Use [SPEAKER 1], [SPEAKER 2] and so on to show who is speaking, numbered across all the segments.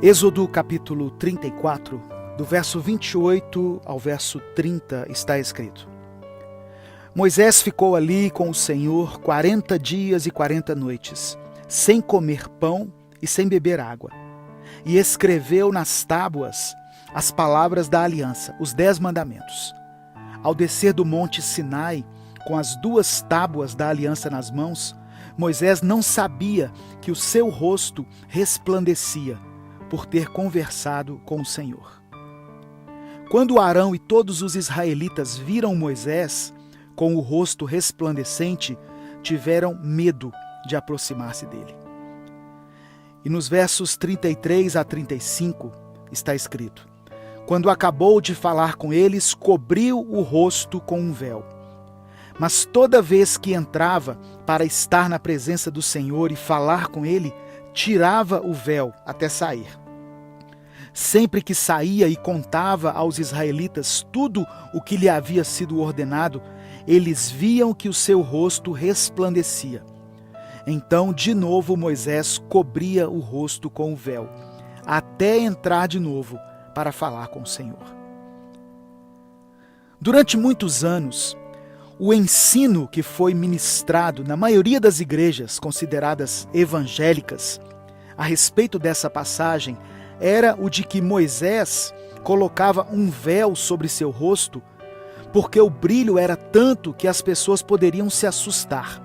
[SPEAKER 1] Êxodo capítulo 34, do verso 28 ao verso 30 está escrito: Moisés ficou ali com o Senhor 40 dias e 40 noites, sem comer pão e sem beber água. E escreveu nas tábuas as palavras da aliança, os 10 mandamentos. Ao descer do monte Sinai, com as 2 tábuas da aliança nas mãos, Moisés não sabia que o seu rosto resplandecia, por ter conversado com o Senhor. Quando Arão e todos os israelitas viram Moisés com o rosto resplandecente, tiveram medo de aproximar-se dele. E nos versos 33 a 35 está escrito: Quando acabou de falar com eles, cobriu o rosto com um véu. Mas toda vez que entrava para estar na presença do Senhor e falar com ele, tirava o véu até sair. Sempre que saía e contava aos israelitas tudo o que lhe havia sido ordenado, eles viam que o seu rosto resplandecia. Então, de novo, Moisés cobria o rosto com o véu, até entrar de novo para falar com o Senhor. Durante muitos anos, o ensino que foi ministrado na maioria das igrejas consideradas evangélicas a respeito dessa passagem era o de que Moisés colocava um véu sobre seu rosto porque o brilho era tanto que as pessoas poderiam se assustar.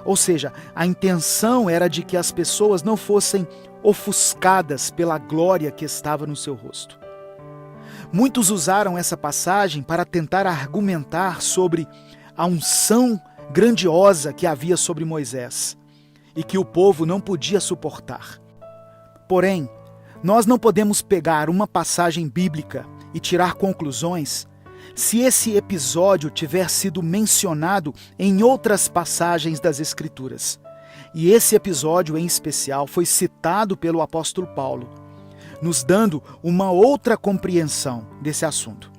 [SPEAKER 1] Ou seja, a intenção era de que as pessoas não fossem ofuscadas pela glória que estava no seu rosto. Muitos usaram essa passagem para tentar argumentar sobre a unção grandiosa que havia sobre Moisés e que o povo não podia suportar. Porém, nós não podemos pegar uma passagem bíblica e tirar conclusões se esse episódio tiver sido mencionado em outras passagens das Escrituras. E esse episódio em especial foi citado pelo apóstolo Paulo, nos dando uma outra compreensão desse assunto.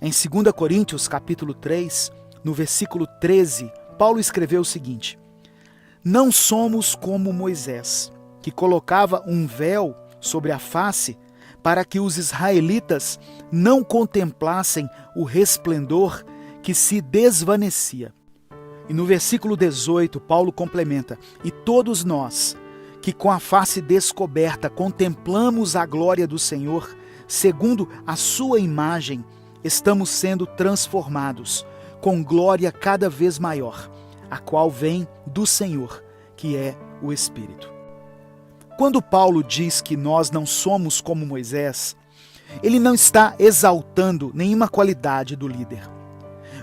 [SPEAKER 1] Em 2 Coríntios capítulo 3, no versículo 13, Paulo escreveu o seguinte: Não somos como Moisés, que colocava um véu sobre a face para que os israelitas não contemplassem o resplendor que se desvanecia. E no versículo 18, Paulo complementa: E todos nós, que com a face descoberta contemplamos a glória do Senhor, segundo a sua imagem, estamos sendo transformados com glória cada vez maior, a qual vem do Senhor, que é o Espírito. Quando Paulo diz que nós não somos como Moisés, ele não está exaltando nenhuma qualidade do líder.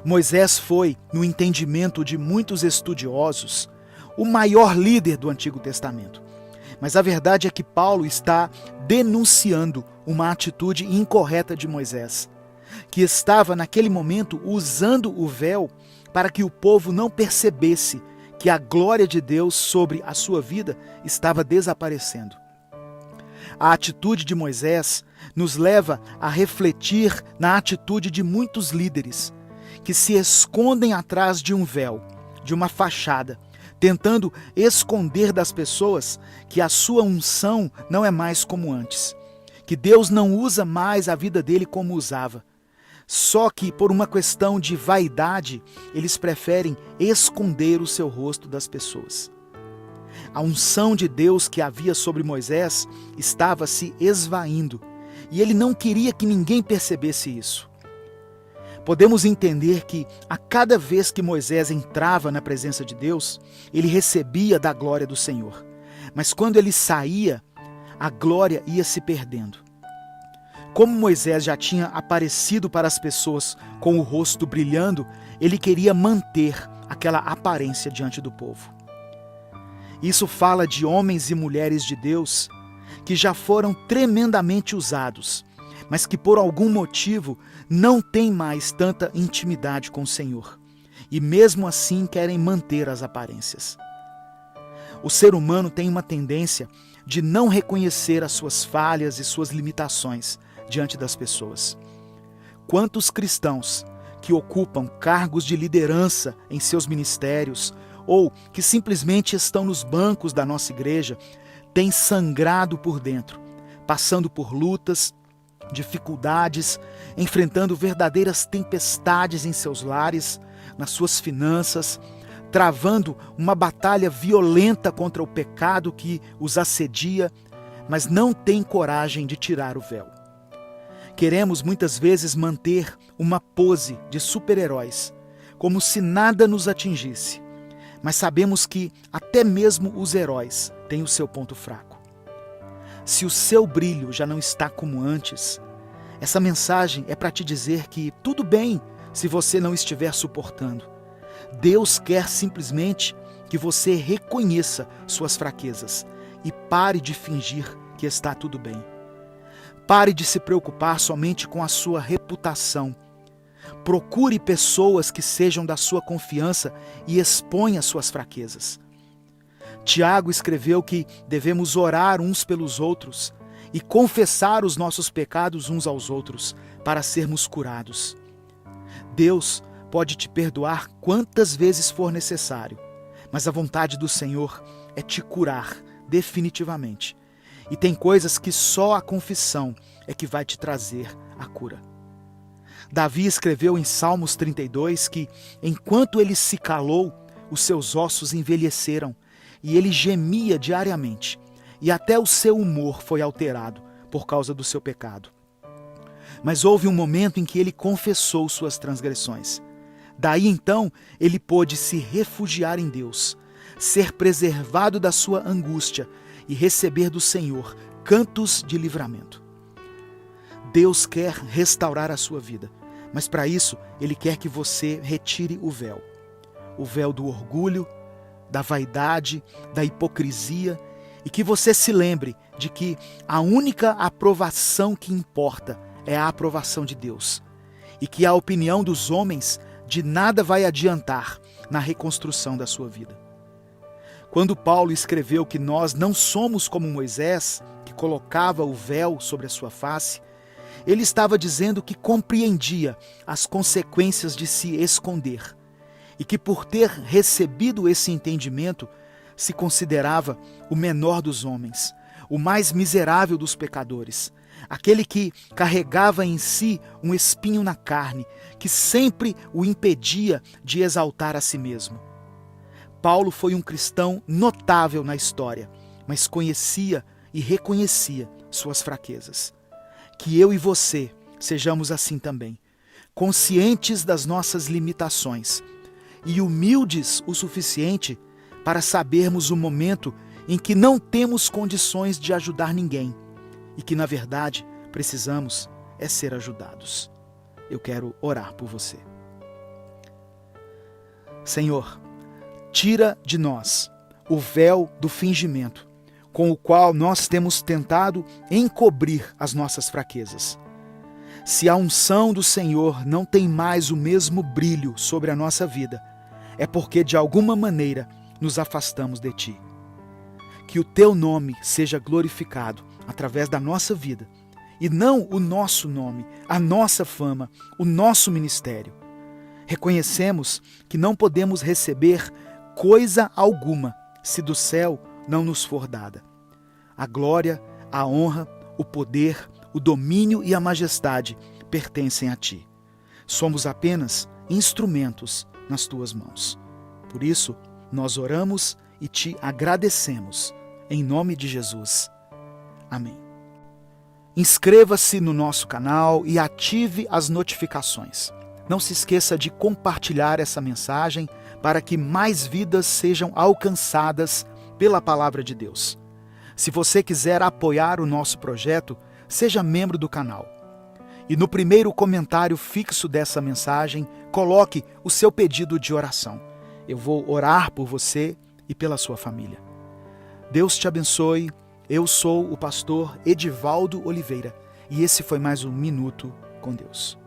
[SPEAKER 1] Moisés foi, no entendimento de muitos estudiosos, o maior líder do Antigo Testamento. Mas a verdade é que Paulo está denunciando uma atitude incorreta de Moisés, que estava naquele momento usando o véu para que o povo não percebesse que a glória de Deus sobre a sua vida estava desaparecendo. A atitude de Moisés nos leva a refletir na atitude de muitos líderes que se escondem atrás de um véu, de uma fachada, tentando esconder das pessoas que a sua unção não é mais como antes, que Deus não usa mais a vida dele como usava. Só que, por uma questão de vaidade, eles preferem esconder o seu rosto das pessoas. A unção de Deus que havia sobre Moisés estava se esvaindo, e ele não queria que ninguém percebesse isso. Podemos entender que, a cada vez que Moisés entrava na presença de Deus, ele recebia da glória do Senhor. Mas quando ele saía, a glória ia se perdendo. Como Moisés já tinha aparecido para as pessoas com o rosto brilhando, ele queria manter aquela aparência diante do povo. Isso fala de homens e mulheres de Deus que já foram tremendamente usados, mas que por algum motivo não têm mais tanta intimidade com o Senhor, e mesmo assim querem manter as aparências. O ser humano tem uma tendência de não reconhecer as suas falhas e suas limitações diante das pessoas. Quantos cristãos que ocupam cargos de liderança em seus ministérios ou que simplesmente estão nos bancos da nossa igreja têm sangrado por dentro, passando por lutas, dificuldades, enfrentando verdadeiras tempestades em seus lares, nas suas finanças, travando uma batalha violenta contra o pecado que os assedia, mas não têm coragem de tirar o véu. Queremos muitas vezes manter uma pose de super-heróis, como se nada nos atingisse, mas sabemos que até mesmo os heróis têm o seu ponto fraco. Se o seu brilho já não está como antes, essa mensagem é para te dizer que tudo bem se você não estiver suportando. Deus quer simplesmente que você reconheça suas fraquezas e pare de fingir que está tudo bem. Pare de se preocupar somente com a sua reputação. Procure pessoas que sejam da sua confiança e exponha suas fraquezas. Tiago escreveu que devemos orar uns pelos outros e confessar os nossos pecados uns aos outros para sermos curados. Deus pode te perdoar quantas vezes for necessário, mas a vontade do Senhor é te curar definitivamente. E tem coisas que só a confissão é que vai te trazer a cura. Davi escreveu em Salmos 32 que, enquanto ele se calou, os seus ossos envelheceram e ele gemia diariamente, e até o seu humor foi alterado por causa do seu pecado. Mas houve um momento em que ele confessou suas transgressões. Daí então ele pôde se refugiar em Deus, ser preservado da sua angústia e receber do Senhor cantos de livramento. Deus quer restaurar a sua vida, mas para isso Ele quer que você retire o véu do orgulho, da vaidade, da hipocrisia, e que você se lembre de que a única aprovação que importa é a aprovação de Deus, e que a opinião dos homens de nada vai adiantar na reconstrução da sua vida. Quando Paulo escreveu que nós não somos como Moisés, que colocava o véu sobre a sua face, ele estava dizendo que compreendia as consequências de se esconder e que por ter recebido esse entendimento, se considerava o menor dos homens, o mais miserável dos pecadores, aquele que carregava em si um espinho na carne, que sempre o impedia de exaltar a si mesmo. Paulo foi um cristão notável na história, mas conhecia e reconhecia suas fraquezas. Que eu e você sejamos assim também, conscientes das nossas limitações e humildes o suficiente para sabermos o momento em que não temos condições de ajudar ninguém e que, na verdade, precisamos é ser ajudados. Eu quero orar por você. Senhor, tira de nós o véu do fingimento, com o qual nós temos tentado encobrir as nossas fraquezas. Se a unção do Senhor não tem mais o mesmo brilho sobre a nossa vida, é porque de alguma maneira nos afastamos de Ti. Que o Teu nome seja glorificado através da nossa vida, e não o nosso nome, a nossa fama, o nosso ministério. Reconhecemos que não podemos receber coisa alguma se do céu não nos for dada. A glória, a honra, o poder, o domínio e a majestade pertencem a Ti. Somos apenas instrumentos nas Tuas mãos. Por isso, nós oramos e Te agradecemos. Em nome de Jesus. Amém. Inscreva-se no nosso canal e ative as notificações. Não se esqueça de compartilhar essa mensagem para que mais vidas sejam alcançadas pela palavra de Deus. Se você quiser apoiar o nosso projeto, seja membro do canal. E no primeiro comentário fixo dessa mensagem, coloque o seu pedido de oração. Eu vou orar por você e pela sua família. Deus te abençoe. Eu sou o pastor Edivaldo Oliveira e esse foi mais um Minuto com Deus.